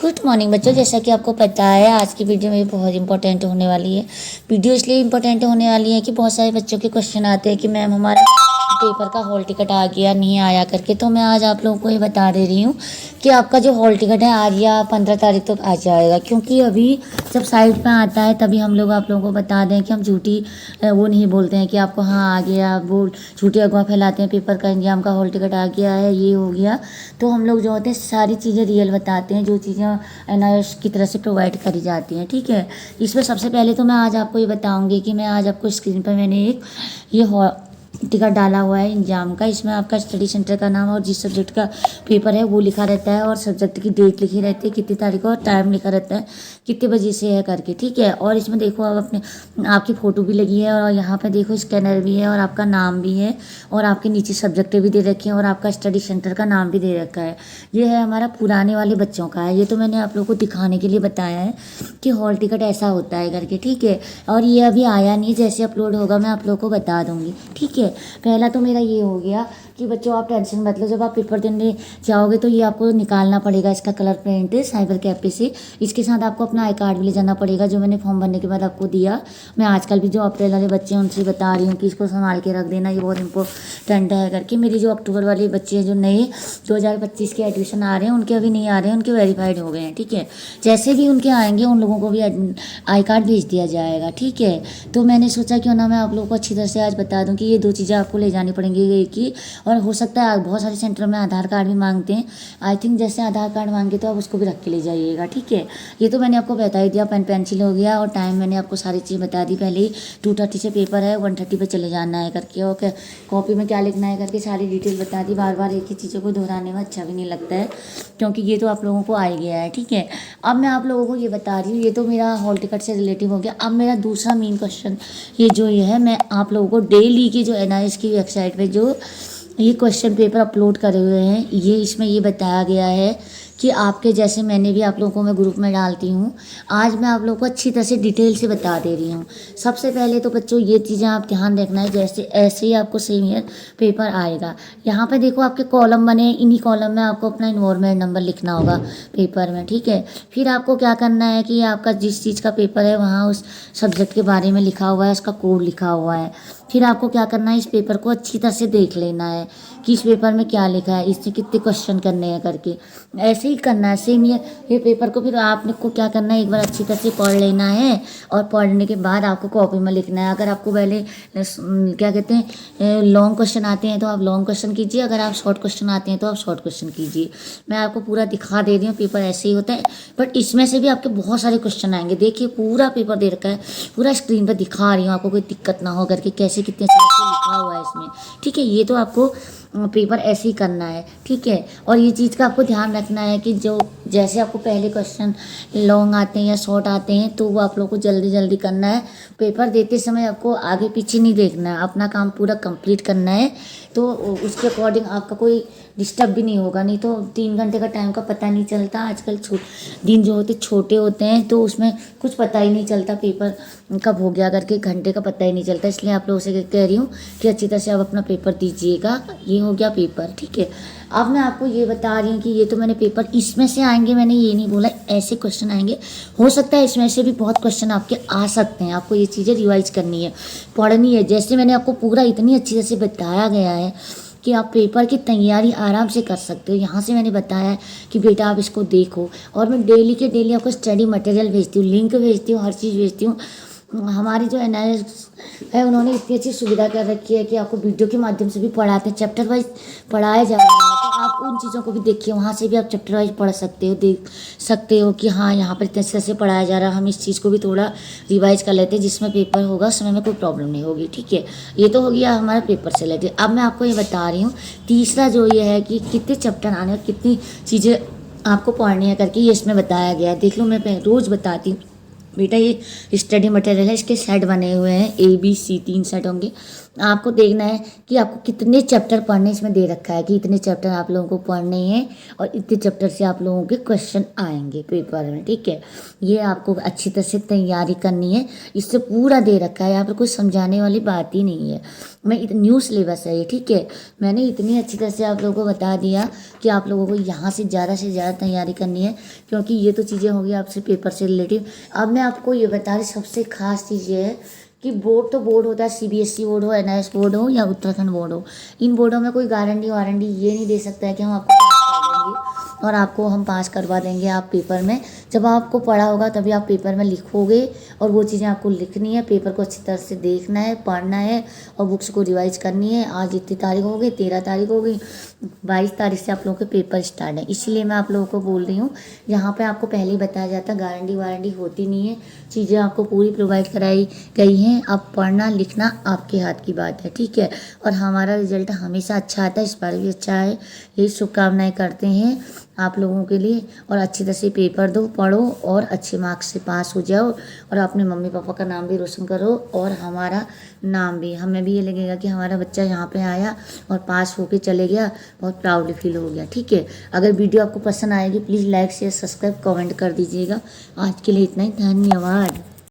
Good morning बच्चों, जैसा कि आपको पता है आज की वीडियो में बहुत इंपॉर्टेंट होने वाली है। वीडियो इसलिए इंपॉर्टेंट होने वाली है कि बहुत सारे बच्चों के क्वेश्चन आते हैं कि मैम हमारा पेपर का हॉल टिकट आ गया नहीं आया करके। तो मैं आज आप लोगों को ये बता दे रही हूँ कि आपका जो हॉल टिकट है आज या 15 तारीख तक आ जाएगा, क्योंकि अभी जब साइट पे आता है तभी हम लोग आप लोगों को बता दें कि हम झूठी वो नहीं बोलते हैं कि आपको हाँ आ गया, वो झूठी अफवाह फैलाते हैं पेपर का एग्जाम का हॉल टिकट आ गया है, ये हो गया। तो हम लोग जो होते हैं सारी चीज़ें रियल बताते हैं, जो चीज़ें एनआईएस की तरफ से प्रोवाइड करी जाती हैं। ठीक है, इसमें सबसे पहले तो मैं आज आपको ये बताऊंगी कि मैं आज आपको स्क्रीन पर मैंने एक ये टिकट डाला हुआ है एग्जाम का। इसमें आपका स्टडी सेंटर का नाम और जिस सब्जेक्ट का पेपर है वो लिखा रहता है, और सब्जेक्ट की डेट लिखी रहती है, कितनी तारीख और टाइम लिखा रहता है, कितने बजे से है करके। ठीक है, और इसमें देखो आप अपने आपकी फ़ोटो भी लगी है, और यहाँ पे देखो स्कैनर भी है, और आपका नाम भी है, और आपके नीचे सब्जेक्ट भी दे रखे हैं, और आपका स्टडी सेंटर का नाम भी दे रखा है। ये है हमारा पुराने वाले बच्चों का है। ये तो मैंने आप लोगों को दिखाने के लिए बताया है कि हॉल टिकट ऐसा होता है करके। ठीक है, और ये अभी आया नहीं, जैसे अपलोड होगा मैं आप लोगों को बता दूंगी। ठीक है, पहला तो मेरा ये हो गया कि बच्चों आप टेंशन मत लो, जब आप पेपर देने जाओगे तो ये आपको निकालना पड़ेगा, इसका कलर प्रिंट साइबर कैफे से। इसके साथ आपको अपना आई कार्ड भी ले जाना पड़ेगा, जो मैंने फॉर्म भरने के बाद आपको दिया। मैं आजकल भी जो अप्रैल वाले बच्चे हैं उनसे बता रही हूँ कि इसको संभाल के रख देना, ये बहुत इंपॉर्टेंट है करके। मेरी जो अक्टूबर वाले बच्चे हैं जो नए 2025 के एडमिशन आ रहे हैं, उनके अभी नहीं आ रहे हैं, उनके वेरीफाइड हो गए हैं। ठीक है, जैसे भी उनके आएंगे उन लोगों को भी आई कार्ड भेज दिया जाएगा। ठीक है, तो मैंने सोचा क्यों ना मैं आप लोगों को अच्छी तरह से आज बता दूँ कि ये दो चीज़ें आपको ले जानी पड़ेंगी एक ही। और हो सकता है बहुत सारे सेंटर में आधार कार्ड भी मांगते हैं। आई थिंक जैसे आधार कार्ड मांगे तो आप उसको भी रख के ले जाइएगा। ठीक है, ये तो मैंने आपको बता ही दिया। पेन पेंसिल हो गया, और टाइम मैंने आपको सारी चीज़ें बता दी पहले ही। 2:30 से पेपर है, 1:30 पे चले जाना है करके, और कॉपी में क्या लिखना है करके सारी डिटेल बता दी। बार बार एक ही चीज़ों को दोहराने में अच्छा भी नहीं लगता है, क्योंकि ये तो आप लोगों को आ ही गया है। ठीक है, अब मैं आप लोगों को ये बता रही हूँ, ये तो मेरा हॉल टिकट से रिलेटिव हो गया। अब मेरा दूसरा मेन क्वेश्चन ये है, मैं आप लोगों को डेली की जो एनआईएस की वेबसाइट पे जो ये क्वेश्चन पेपर अपलोड करे हुए हैं, ये इसमें ये बताया गया है कि आपके जैसे मैंने भी आप लोगों को मैं ग्रुप में डालती हूँ। आज मैं आप लोगों को अच्छी तरह से डिटेल से बता दे रही हूँ। सबसे पहले तो बच्चों ये चीज़ें आप ध्यान रखना है, जैसे ऐसे ही आपको सेम ईयर पेपर आएगा। यहाँ पे देखो आपके कॉलम बने हैं, इन्हीं कॉलम में आपको अपना इन्वॉल्वमेंट नंबर लिखना होगा पेपर में। ठीक है, फिर आपको क्या करना है कि आपका जिस चीज़ का पेपर है वहाँ उस सब्जेक्ट के बारे में लिखा हुआ है, उसका कोड लिखा हुआ है। फिर आपको क्या करना है, इस पेपर को अच्छी तरह से देख लेना है कि इस पेपर में क्या लिखा है, इससे कितने क्वेश्चन करने हैं करके। ऐसे ही करना है सेम ये पेपर को। फिर आपने को क्या करना है, एक बार अच्छी तरह से पढ़ लेना है, और पढ़ने के बाद आपको कॉपी में लिखना है। अगर आपको पहले क्या कहते हैं लॉन्ग क्वेश्चन आते हैं तो आप लॉन्ग क्वेश्चन कीजिए, अगर आप शॉर्ट क्वेश्चन आते हैं तो आप शॉर्ट क्वेश्चन कीजिए। मैं आपको पूरा दिखा दे रही हूँ, पेपर ऐसे ही होता है, बट इसमें से भी आपके बहुत सारे क्वेश्चन आएंगे। देखिए पूरा पेपर दे रखा है, पूरा स्क्रीन पर दिखा रही हूँ, आपको कोई दिक्कत ना हो करके कैसे कितने साल से लिखा हुआ है इसमें। ठीक है, ये तो आपको पेपर ऐसे ही करना है। ठीक है, और ये चीज़ का आपको ध्यान रखना है कि जो जैसे आपको पहले क्वेश्चन लॉन्ग आते हैं या शॉर्ट आते हैं तो वो आप लोग को जल्दी जल्दी करना है। पेपर देते समय आपको आगे पीछे नहीं देखना है, अपना काम पूरा कंप्लीट करना है। तो उसके अकॉर्डिंग आपका कोई डिस्टर्ब भी नहीं होगा, नहीं तो 3 घंटे का टाइम का पता नहीं चलता। आजकल दिन जो होते छोटे होते हैं तो उसमें कुछ पता ही नहीं चलता पेपर कब हो गया करके, घंटे का पता ही नहीं चलता। इसलिए आप लोगों से कह रही हूँ कि अच्छी तरह से आप अपना पेपर दीजिएगा। ये हो गया पेपर। ठीक है, अब मैं आपको ये बता रही हूँ कि ये तो मैंने पेपर इसमें से आएंगे, मैंने ये नहीं बोला ऐसे क्वेश्चन आएंगे। हो सकता है इसमें से भी बहुत क्वेश्चन आपके आ सकते हैं, आपको ये चीज़ें रिवाइज करनी है, पढ़नी है। जैसे मैंने आपको पूरा इतनी अच्छी तरह से बताया गया है कि आप पेपर की तैयारी आराम से कर सकते हो। यहाँ से मैंने बताया है कि बेटा आप इसको देखो, और मैं डेली के डेली आपको स्टडी मटेरियल भेजती हूँ, लिंक भेजती हूँ, हर चीज़ भेजती हूँ। हमारी जो एनआईएस है उन्होंने इतनी अच्छी सुविधा कर रखी है कि आपको वीडियो के माध्यम से भी पढ़ाते हैं, चैप्टर वाइज पढ़ाया जा रहा है। तो आप उन चीज़ों को भी देखिए, वहाँ से भी आप चैप्टर वाइज पढ़ सकते हो, देख सकते हो कि हाँ यहाँ पर इतने तरह से पढ़ाया जा रहा है, हम इस चीज़ को भी थोड़ा रिवाइज कर लेते हैं, जिसमें पेपर होगा उस समय में कोई प्रॉब्लम नहीं होगी। ठीक है, ये तो हो गया हमारा पेपर से रिलेटेड। अब मैं आपको ये बता रही हूँ तीसरा जो ये है कि कितने चैप्टर आने और कितनी चीज़ें आपको पढ़नी है करके, ये इसमें बताया गया है। देख लो मैं रोज़ बताती हूँ बेटा ये स्टडी मटेरियल है, इसके सेट बने हुए हैं, ABC 3 सेट होंगे। आपको देखना है कि आपको कितने चैप्टर पढ़ने इसमें दे रखा है कि इतने चैप्टर आप लोगों को पढ़ने हैं और इतने चैप्टर से आप लोगों के क्वेश्चन आएंगे पेपर में, ठीक है। ये आपको अच्छी तरह से तैयारी करनी है, इससे पूरा दे रखा है, यहाँ पर कोई समझाने वाली बात ही नहीं है। मैं न्यू सिलेबस है ये, ठीक है। मैंने इतनी अच्छी तरह से आप लोगों को बता दिया कि आप लोगों को यहाँ से ज़्यादा तैयारी करनी है, क्योंकि ये तो चीज़ें होंगी आपसे पेपर से रिलेटिव। अब मैं आपको ये बता रही, सबसे खास चीज़ ये है कि बोर्ड तो बोर्ड होता है, CBSE बोर्ड हो, NIS बोर्ड हो या उत्तराखंड बोर्ड हो, इन बोर्डों में कोई गारंटी वारंटी ये नहीं दे सकता है कि हम आपको पास कर देंगे और आपको हम पास करवा देंगे आप पेपर में। जब आपको पढ़ा होगा तभी आप पेपर में लिखोगे और वो चीज़ें आपको लिखनी है, पेपर को अच्छी तरह से देखना है, पढ़ना है और बुक्स को रिवाइज करनी है। आज इतनी तारीख हो गई, 13 तारीख हो गई, 22 तारीख से आप लोगों के पेपर स्टार्ट है। इसलिए मैं आप लोगों को बोल रही हूँ, यहाँ पे आपको पहले ही बताया जाता, गारंटी वारंटी होती नहीं है, चीज़ें आपको पूरी प्रोवाइड कराई गई हैं। अब पढ़ना लिखना आपके हाथ की बात है, ठीक है। और हमारा रिजल्ट हमेशा अच्छा आता है, इस बार भी अच्छा है, यही शुभकामनाएं करते हैं आप लोगों के लिए। और अच्छी तरह से पेपर दो, पढ़ो और अच्छे मार्क्स से पास हो जाओ और अपने मम्मी पापा का नाम भी रोशन करो और हमारा नाम भी, हमें भी ये लगेगा कि हमारा बच्चा यहाँ पे आया और पास होके चले गया, बहुत प्राउड फील हो गया, ठीक है। अगर वीडियो आपको पसंद आएगी please like share subscribe comment कर दीजिएगा। आज के लिए इतना ही, धन्यवाद।